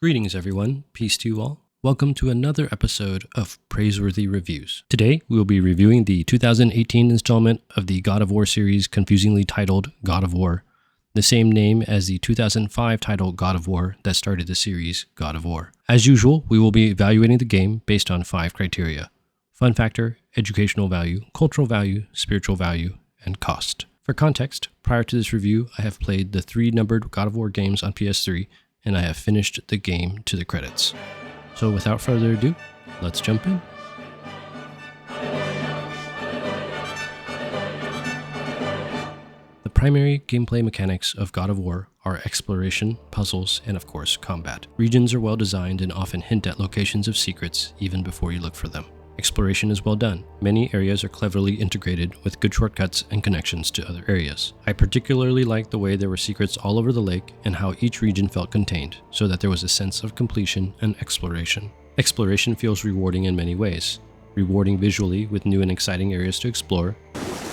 Greetings everyone, peace to you all. Welcome to another episode of Praiseworthy Reviews. Today we will be reviewing the 2018 installment of the God of War series, confusingly titled God of War, the same name as the 2005 title God of War that started the series God of War. As usual, we will be evaluating the game based on 5 criteria: fun factor, educational value, cultural value, spiritual value, and cost. For context, prior to this review, I have played the 3 numbered God of War games on PS3, and I have finished the game to the credits. So without further ado, let's jump in. The primary gameplay mechanics of God of War are exploration, puzzles, and of course combat. Regions are well designed and often hint at locations of secrets even before you look for them. Exploration is well done. Many areas are cleverly integrated with good shortcuts and connections to other areas. I particularly liked the way there were secrets all over the lake and how each region felt contained, so that there was a sense of completion and exploration. Exploration feels rewarding in many ways. Rewarding visually with new and exciting areas to explore.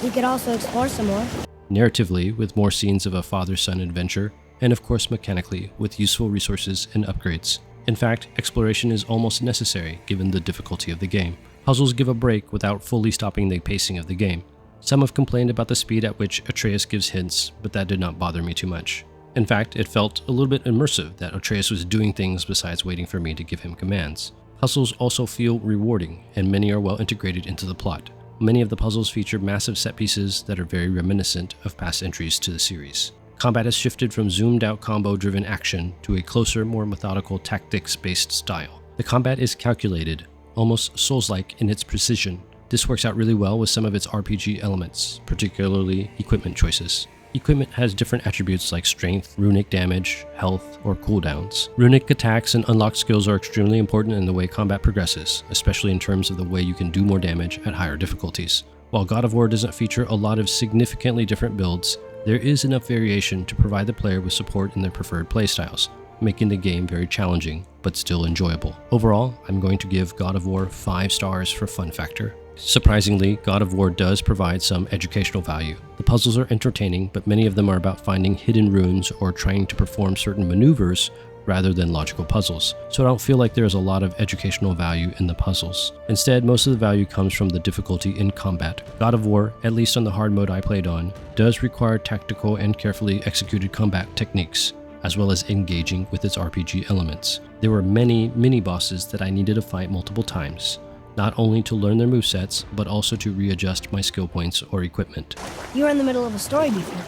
We could also explore some more. Narratively with more scenes of a father-son adventure, and of course mechanically with useful resources and upgrades. In fact, exploration is almost necessary given the difficulty of the game. Puzzles give a break without fully stopping the pacing of the game. Some have complained about the speed at which Atreus gives hints, but that did not bother me too much. In fact, it felt a little bit immersive that Atreus was doing things besides waiting for me to give him commands. Puzzles also feel rewarding, and many are well integrated into the plot. Many of the puzzles feature massive set pieces that are very reminiscent of past entries to the series. Combat has shifted from zoomed-out combo-driven action to a closer, more methodical tactics-based style. The combat is calculated, almost Souls-like in its precision. This works out really well with some of its RPG elements, particularly equipment choices. Equipment has different attributes like strength, runic damage, health, or cooldowns. Runic attacks and unlocked skills are extremely important in the way combat progresses, especially in terms of the way you can do more damage at higher difficulties. While God of War doesn't feature a lot of significantly different builds, there is enough variation to provide the player with support in their preferred playstyles, making the game very challenging, but still enjoyable. Overall, I'm going to give God of War 5 stars for fun factor. Surprisingly, God of War does provide some educational value. The puzzles are entertaining, but many of them are about finding hidden runes or trying to perform certain maneuvers rather than logical puzzles, so I don't feel like there's a lot of educational value in the puzzles. Instead, most of the value comes from the difficulty in combat. God of War, at least on the hard mode I played on, does require tactical and carefully executed combat techniques, as well as engaging with its RPG elements. There were many mini-bosses that I needed to fight multiple times, not only to learn their movesets, but also to readjust my skill points or equipment. You were in the middle of a story before.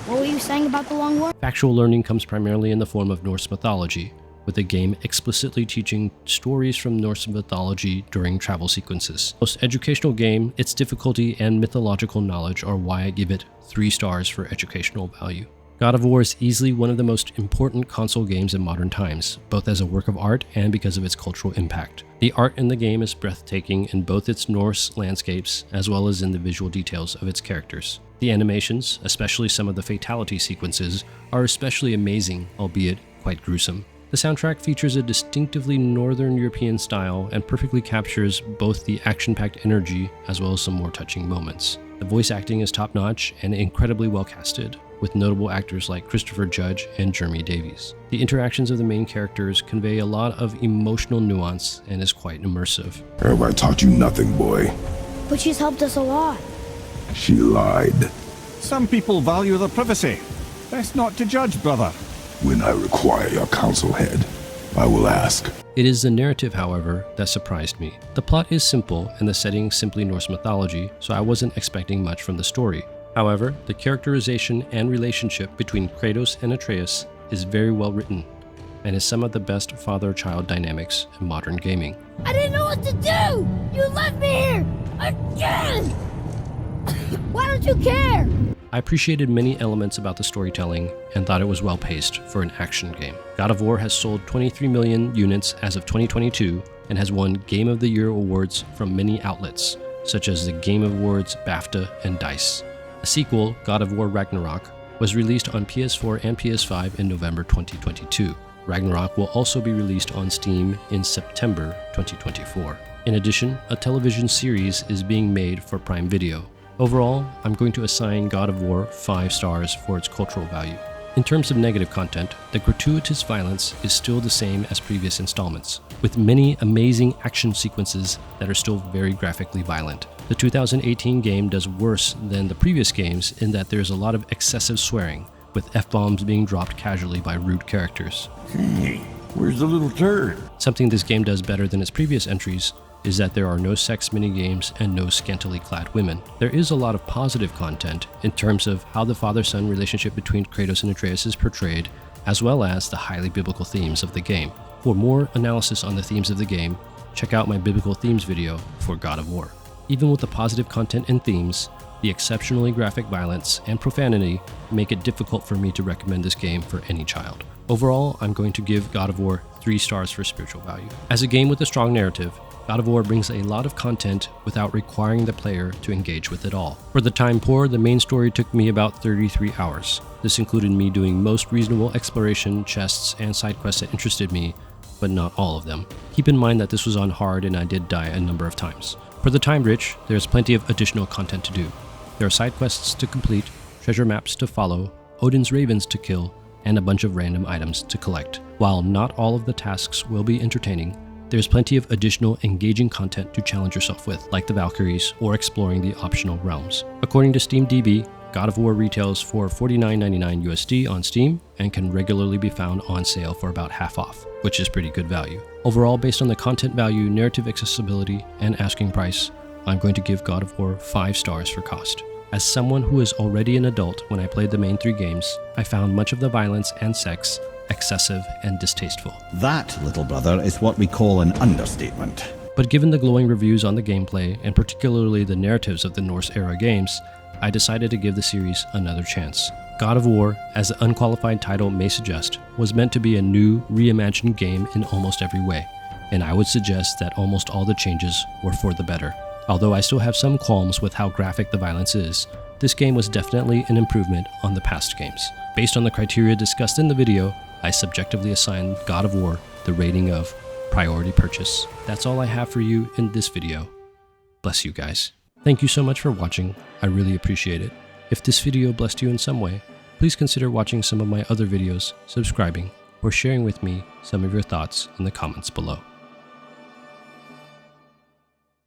What were you saying about the long war? Factual learning comes primarily in the form of Norse mythology, with the game explicitly teaching stories from Norse mythology during travel sequences. Most educational game, its difficulty and mythological knowledge are why I give it 3 stars for educational value. God of War is easily one of the most important console games in modern times, both as a work of art and because of its cultural impact. The art in the game is breathtaking in both its Norse landscapes as well as in the visual details of its characters. The animations, especially some of the fatality sequences, are especially amazing, albeit quite gruesome. The soundtrack features a distinctively Northern European style and perfectly captures both the action-packed energy as well as some more touching moments. The voice acting is top-notch and incredibly well casted, with notable actors like Christopher Judge and Jeremy Davies. The interactions of the main characters convey a lot of emotional nuance and is quite immersive. Have I taught you nothing, boy? But she's helped us a lot. She lied. Some people value their privacy. Best not to judge, brother. When I require your council head, I will ask. It is the narrative, however, that surprised me. The plot is simple and the setting simply Norse mythology, so I wasn't expecting much from the story. However, the characterization and relationship between Kratos and Atreus is very well written, and is some of the best father-child dynamics in modern gaming. I didn't know what to do! You left me here! Again! Why don't you care? I appreciated many elements about the storytelling and thought it was well paced for an action game. God of War has sold 23 million units as of 2022 and has won Game of the Year awards from many outlets, such as the Game Awards, BAFTA, and DICE. A sequel, God of War Ragnarok, was released on PS4 and PS5 in November 2022. Ragnarok will also be released on Steam in September 2024. In addition, a television series is being made for Prime Video. Overall, I'm going to assign God of War 5 stars for its cultural value. In terms of negative content, the gratuitous violence is still the same as previous installments, with many amazing action sequences that are still very graphically violent. The 2018 game does worse than the previous games in that there's a lot of excessive swearing, with F-bombs being dropped casually by rude characters. Hey, where's the little turd? Something this game does better than its previous entries is that there are no sex minigames and no scantily clad women. There is a lot of positive content in terms of how the father-son relationship between Kratos and Atreus is portrayed, as well as the highly biblical themes of the game. For more analysis on the themes of the game, check out my biblical themes video for God of War. Even with the positive content and themes, the exceptionally graphic violence and profanity make it difficult for me to recommend this game for any child. Overall, I'm going to give God of War 3 stars for spiritual value. As a game with a strong narrative, God of War brings a lot of content without requiring the player to engage with it all. For the time poor, the main story took me about 33 hours. This included me doing most reasonable exploration, chests, and side quests that interested me, but not all of them. Keep in mind that this was on hard and I did die a number of times. For the time rich, there's plenty of additional content to do. There are side quests to complete, treasure maps to follow, Odin's ravens to kill, and a bunch of random items to collect. While not all of the tasks will be entertaining, there's plenty of additional engaging content to challenge yourself with, like the Valkyries or exploring the optional realms. According to SteamDB, God of War retails for $49.99 USD on Steam and can regularly be found on sale for about half off, which is pretty good value. Overall, based on the content value, narrative accessibility, and asking price, I'm going to give God of War 5 stars for cost. As someone who is already an adult when I played the main 3 games, I found much of the violence and sex excessive and distasteful. That, little brother, is what we call an understatement. But given the glowing reviews on the gameplay, and particularly the narratives of the Norse-era games, I decided to give the series another chance. God of War, as the unqualified title may suggest, was meant to be a new, reimagined game in almost every way, and I would suggest that almost all the changes were for the better. Although I still have some qualms with how graphic the violence is, this game was definitely an improvement on the past games. Based on the criteria discussed in the video, I subjectively assigned God of War the rating of priority purchase. That's all I have for you in this video. Bless you guys. Thank you so much for watching. I really appreciate it. If this video blessed you in some way, please consider watching some of my other videos, subscribing, or sharing with me some of your thoughts in the comments below.